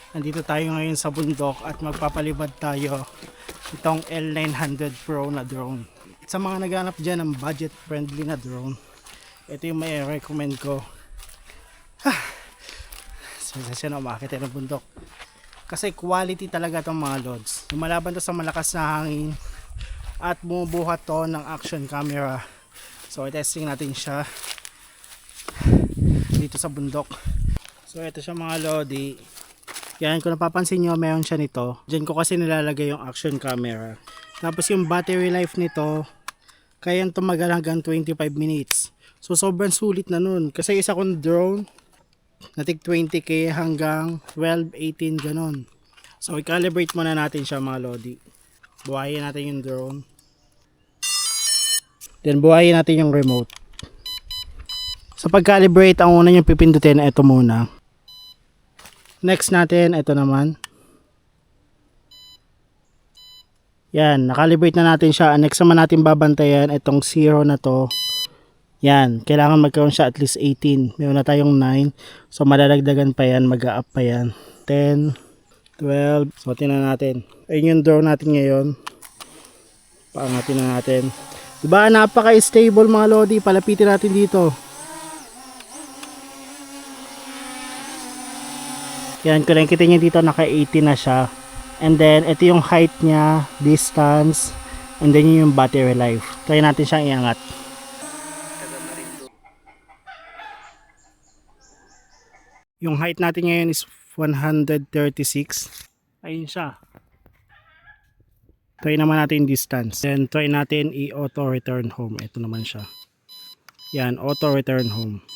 Andito tayo ngayon sa bundok at magpapalibad tayo itong L900 Pro na drone. Sa mga naghanap dyan ng budget friendly na drone, ito yung may recommend ko. Sensasyon na umakit ng bundok. Kasi quality talaga itong mga loads. Lumalaban to sa malakas na hangin at bumubuhat to ng action camera. So i-testing natin siya dito sa bundok. So ito siya mga lodi. Yan, kung napapansin nyo, meron siya nito. Diyan ko kasi nilalagay yung action camera. Tapos yung battery life nito, kayang tumagal hanggang 25 minutes. So sobrang sulit na nun. Kasi isa kong drone, natig 20k hanggang 12, 18 ganon. So i-calibrate muna natin siya mga lodi. Buhayin natin yung drone. Then buhayin natin yung remote. Sa pag-calibrate, ang una yung pipindutin, ito muna. Next natin, ito naman. Yan, nakalibrate na natin siya. Next naman natin babantayan itong 0 na to. Yan, kailangan magkaroon siya at least 18. Meron na tayong 9. So madadagdagan pa yan, mag-a-up pa yan. 10, 12. So tingnan natin. Ayun yung drone natin ngayon. Paangatin na natin. Diba napaka-stable mga lodi. Palapitin natin dito. Yan, kung nakikita nyo dito, naka-80 na siya. And then, ito yung height niya, distance, and then yung battery life. Try natin siyang iangat. Yung height natin ngayon is 136. Ayun siya. Try naman natin yung distance. Then, try natin i-auto return home. Ito naman siya. Yan, auto return home.